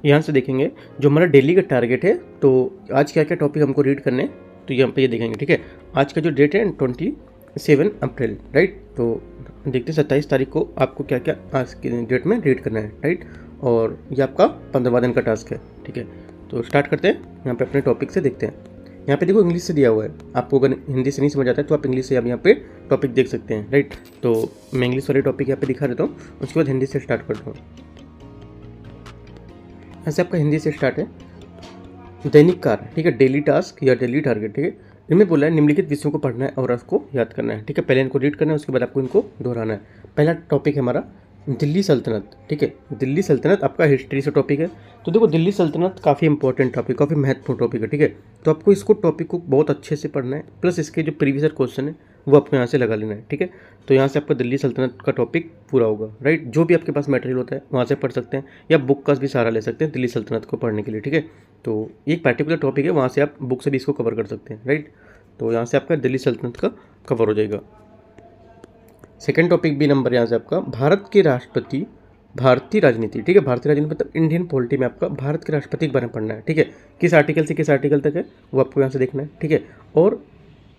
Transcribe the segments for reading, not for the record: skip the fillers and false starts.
यहाँ से देखेंगे जो हमारा डेली का टारगेट है, तो आज क्या क्या टॉपिक हमको रीड करने हैं, तो यहाँ पे ये देखेंगे। ठीक है, आज का जो डेट है 27 अप्रैल, राइट। तो देखते हैं 27 तारीख को आपको क्या क्या आज के डेट में रीड करना है, राइट। और ये आपका 15वां दिन का टास्क है। ठीक है, तो स्टार्ट करते हैं। यहाँ पे अपने टॉपिक से देखते हैं। यहाँ पे देखो इंग्लिश से दिया हुआ है, आपको अगर हिंदी से नहीं समझ आता है तो आप इंग्लिश से अब यहाँ पे टॉपिक देख सकते हैं, राइट। तो मैं इंग्लिश वाले टॉपिक यहाँ पे दिखा देता हूँ, उसके बाद हिंदी से स्टार्ट करता हूँ। ऐसे आपका हिंदी से स्टार्ट है। दैनिक कार्य, ठीक है, डेली टास्क या डेली टारगेट। ठीक है, इनमें बोला है निम्नलिखित विषयों को पढ़ना है और उसको याद करना है। ठीक है, पहले इनको रीड करना है, उसके बाद आपको इनको दोहराना है। पहला टॉपिक है हमारा दिल्ली सल्तनत। ठीक है, दिल्ली सल्तनत आपका हिस्ट्री से टॉपिक है। तो देखो दिल्ली सल्तनत काफ़ी इंपॉर्टेंट टॉपिक, काफ़ी महत्वपूर्ण टॉपिक है। ठीक है, तो आपको इसको टॉपिक को बहुत अच्छे से पढ़ना है, प्लस इसके जो प्रीवियस क्वेश्चन है वो आपको यहाँ से लगा लेना है। ठीक है, तो यहाँ से आपका दिल्ली सल्तनत का टॉपिक पूरा होगा, राइट। जो भी आपके पास मटेरियल होता है वहाँ से पढ़ सकते हैं, या बुक का भी सहारा ले सकते हैं दिल्ली सल्तनत को पढ़ने के लिए। ठीक है, तो एक पर्टिकुलर टॉपिक है, वहाँ से आप बुक से भी इसको कवर कर सकते हैं, राइट। तो यहाँ से आपका दिल्ली सल्तनत का कवर हो जाएगा। सेकेंड टॉपिक बी नंबर यहाँ से आपका भारत के राष्ट्रपति, भारतीय राजनीति। ठीक है, भारतीय राजनीति मतलब इंडियन पॉलिटी में आपका भारत के राष्ट्रपति के बारे में पढ़ना है। ठीक है, किस आर्टिकल से किस आर्टिकल तक है वो आपको यहाँ से देखना है। ठीक है, और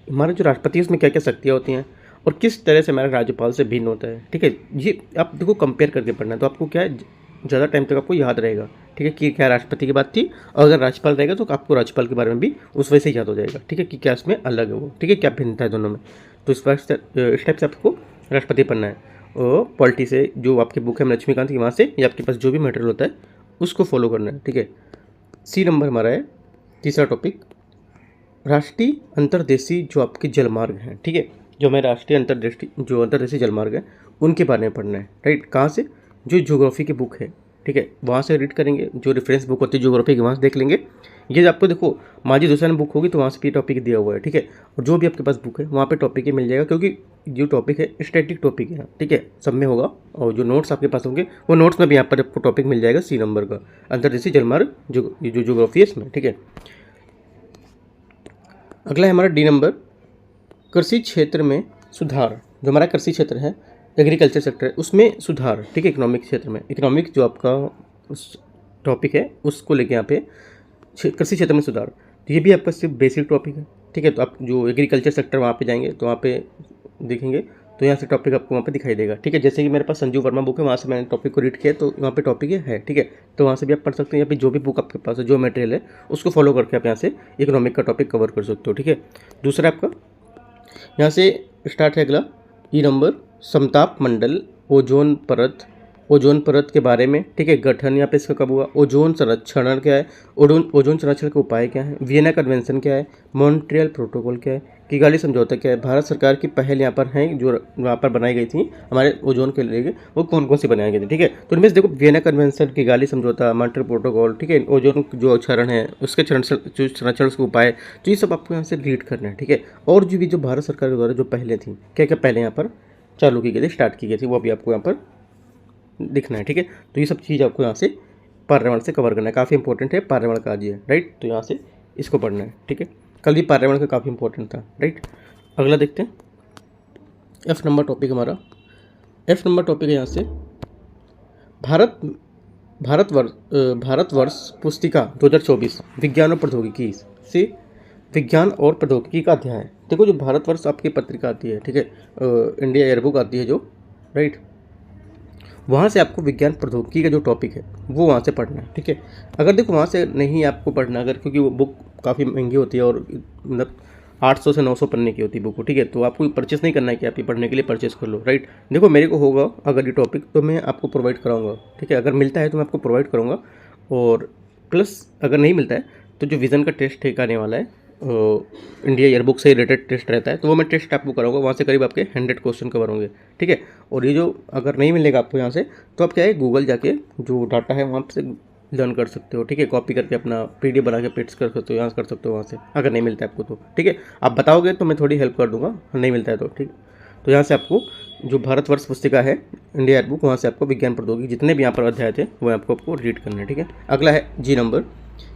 हमारा जो राष्ट्रपति है उसमें क्या क्या शक्तियाँ होती हैं और किस तरह से हमारा राज्यपाल से भिन्न होता है। ठीक है, ये आप देखो कंपेयर करके पढ़ना है, तो आपको क्या है ज़्यादा टाइम तक आपको याद रहेगा। ठीक है, कि क्या राष्ट्रपति की बात थी, और अगर राज्यपाल रहेगा तो आपको राज्यपाल के बारे में भी उस वजह से याद हो जाएगा। ठीक है, कि क्या इसमें अलग है वो, ठीक है, क्या भिन्नता है दोनों में। तो इस टाइप से आपको राष्ट्रपति पढ़ना है। और पॉलिटी से जो आपकी बुक है लक्ष्मीकांत की, वहाँ से या आपके पास जो भी मटेरियल होता है उसको फॉलो करना है। ठीक है, सी नंबर हमारा है तीसरा टॉपिक, राष्ट्रीय अंतर्देशीय जो आपके जलमार्ग हैं। ठीक है, जो हमारे राष्ट्रीय अंतर्देशीय जलमार्ग हैं उनके बारे में पढ़ना है, राइट। कहाँ से, जो ज्योग्राफी की बुक है, ठीक है, वहाँ से रीड करेंगे। जो रेफरेंस बुक होती है ज्योग्राफी की, वहाँ से देख लेंगे। ये आपको देखो माझी दूसरा बुक होगी तो वहाँ से भी टॉपिक दिया हुआ है। ठीक है, और जो भी आपके पास बुक है वहाँ पे टॉपिक ही मिल जाएगा, क्योंकि जो टॉपिक है स्टैटिक टॉपिक है। ठीक है, सब में होगा, और जो नोट्स आपके पास होंगे वो नोट्स में भी यहाँ पर आपको टॉपिक मिल जाएगा सी नंबर का, अंतर्देशीय जलमार्ग जो ज्योग्राफी है इसमें। ठीक है, अगला है हमारा डी नंबर, कृषि क्षेत्र में सुधार। जो हमारा कृषि क्षेत्र है, एग्रीकल्चर सेक्टर है, उसमें सुधार। ठीक है, इकोनॉमिक क्षेत्र में, इकोनॉमिक जो आपका उस टॉपिक है उसको लेके यहाँ पे कृषि क्षेत्र में सुधार। तो ये भी आपका सिर्फ बेसिक टॉपिक है। ठीक है, तो आप जो एग्रीकल्चर सेक्टर वहाँ पे जाएंगे तो वहाँ पे देखेंगे तो यहाँ से टॉपिक आपको वहाँ पे दिखाई देगा। ठीक है, जैसे कि मेरे पास संजीव वर्मा बुक है, वहाँ से मैंने टॉपिक को रीड किया तो वहाँ पे टॉपिक है। ठीक है, तो वहाँ से भी आप पढ़ सकते हैं, या फिर जो भी बुक आपके पास है, जो मटेरियल है उसको फॉलो करके आप यहाँ से इकोनॉमिक का टॉपिक कवर कर सकते हो। ठीक है, दूसरा आपका यहाँ से स्टार्ट है अगला ई नंबर, समताप मंडल, ओजोन परत के बारे में। ठीक है, गठन यहाँ पे इसका कब हुआ, ओजोन संरक्षण क्या है, ओजोन संरक्षण के उपाय क्या है, वियना कन्वेंशन क्या है, मॉन्ट्रियल प्रोटोकॉल क्या है, किगाली समझौता क्या है, भारत सरकार की पहल यहाँ पर है जो वहाँ पर बनाई गई थी हमारे ओजोन के लिए, वो कौन कौन सी बनाई गई थी। ठीक है, तो इनमें से देखो वियना कन्वेंशन, किगाली समझौता, मॉन्ट्रियल प्रोटोकॉल, ठीक है, ओजोन जो क्षरण है उसके संरक्षण के उपाय, तो ये सब आपको यहाँ से रीड करना है। ठीक है, और जो भारत सरकार के द्वारा जो पहले थी, क्या क्या पहले यहाँ पर चालू की गई थी, स्टार्ट की गई थी, वो भी आपको यहाँ पर दिखना है। ठीक है, तो ये सब चीज़ आपको यहाँ से पर्यावरण से कवर करना है, काफ़ी इंपॉर्टेंट है, पर्यावरण का आज है, राइट। तो यहाँ से इसको पढ़ना है। ठीक है, कल भी पर्यावरण का काफ़ी इंपॉर्टेंट था, राइट। अगला देखते हैं, एफ नंबर टॉपिक हमारा, एफ नंबर टॉपिक है यहाँ से भारतवर्ष पुस्तिका 2024 विज्ञान और प्रौद्योगिकी से विज्ञान और प्रौद्योगिकी का अध्याय। देखो जो भारतवर्ष आपकी पत्रिका आती है, ठीक है, इंडिया एयरबुक आती है जो, राइट, वहाँ से आपको विज्ञान प्रौद्योगिकी का जो टॉपिक है वो वहाँ से पढ़ना है। ठीक है, अगर देखो वहाँ से नहीं आपको पढ़ना, अगर क्योंकि वो बुक काफ़ी महंगी होती है और मतलब 800 से 900 पन्ने की होती है बुक को। ठीक है, तो आपको परचेस नहीं करना है कि आप ये पढ़ने के लिए परचेस कर लो, राइट। देखो मेरे को होगा अगर ये टॉपिक तो मैं आपको प्रोवाइड कराऊंगा। ठीक है, अगर मिलता है तो मैं आपको प्रोवाइड करूँगा, और प्लस अगर नहीं मिलता है तो जो विज़न का टेस्ट है आने वाला है, इंडिया ईयरबुक से रिलेटेड टेस्ट रहता है, तो वो मैं टेस्ट आपको कराऊंगा, वहाँ से करीब आपके 100 क्वेश्चन कवर होंगे। ठीक है, और ये जो अगर नहीं मिलेगा आपको यहाँ से, तो आप क्या है गूगल जाके जो डाटा है वहाँ से लर्न कर सकते हो। ठीक है, कॉपी करके अपना PDF बना के पेस्ट कर सकते हो, यहाँ कर सकते हो वहाँ से, अगर नहीं मिलता है आपको तो। ठीक है, आप बताओगे तो मैं थोड़ी हेल्प कर दूँगा, नहीं मिलता है तो। ठीक, तो यहाँ से आपको जो भारतवर्ष पुस्तिका है इंडिया एयरबुक, वहाँ से आपको विज्ञान प्रौद्योगिकी जितने भी यहाँ पर अध्याय थे वो आपको रीड करना है। ठीक है, अगला है जी नंबर,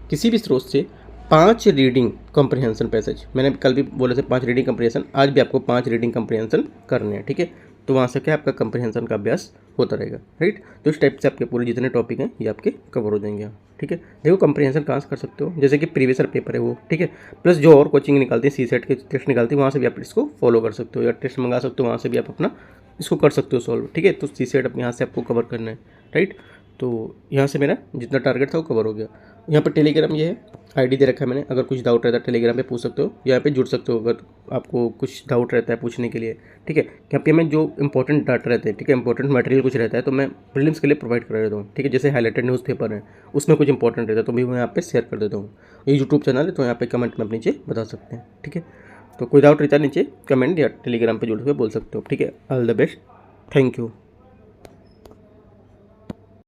किसी भी स्रोत से 5 रीडिंग कॉम्प्रिहेंशन पैसेज। मैंने कल भी बोले थे 5 रीडिंग कॉम्प्रिहेंशन, आज भी आपको 5 रीडिंग कॉम्प्रिहेंशन करने हैं। ठीक है, तो वहाँ से क्या आपका कंप्रीहेंशन का अभ्यास होता रहेगा, राइट। तो इस टाइप से आपके पूरे जितने टॉपिक हैं ये आपके कवर हो जाएंगे, ठीक है। देखो कंप्रीहेंशन कहाँ से कर सकते हो, जैसे कि प्रीवियस ईयर पेपर है वो, ठीक है, प्लस जो और कोचिंग निकालती है सीसेट के टेस्ट निकालती है वहाँ से भी आप इसको फॉलो कर सकते हो, या टेस्ट मंगा सकते हो वहाँ से भी आप अपना इसको कर सकते हो सॉल्व, ठीक है। तो सीसेट अपने यहाँ से आपको कवर करना है, राइट। तो यहाँ से मेरा जितना टारगेट था वो कवर हो गया। यहाँ पर टेलीग्राम ये है, आईडी दे रखा है मैंने, अगर कुछ डाउट रहता है टेलीग्राम पे पूछ सकते हो, यहाँ पे जुड़ सकते हो अगर आपको कुछ डाउट रहता है पूछने के लिए, ठीक है। यहाँ पे मैं जो इंपॉर्टेंट डाटा रहते हैं, ठीक है, इंपॉर्टेंट मटेरियल कुछ रहता है तो मैं प्रीलिम्स के लिए प्रोवाइड करा देता हूँ, ठीक है। जैसे हाईलाइटेड न्यूज़पेपर है उसमें कुछ इंपॉर्टेंट रहता है तो भी मैं यहाँ पे शेयर कर देता हूँ। ये यूट्यूब चैनल है तो यहाँ पे कमेंट में आप नीचे बता सकते हैं, ठीक है। तो कोई डाउट रहता है नीचे कमेंट या टेलीग्राम पर जुड़ के बोल सकते हो, ठीक है। All the best, thank you.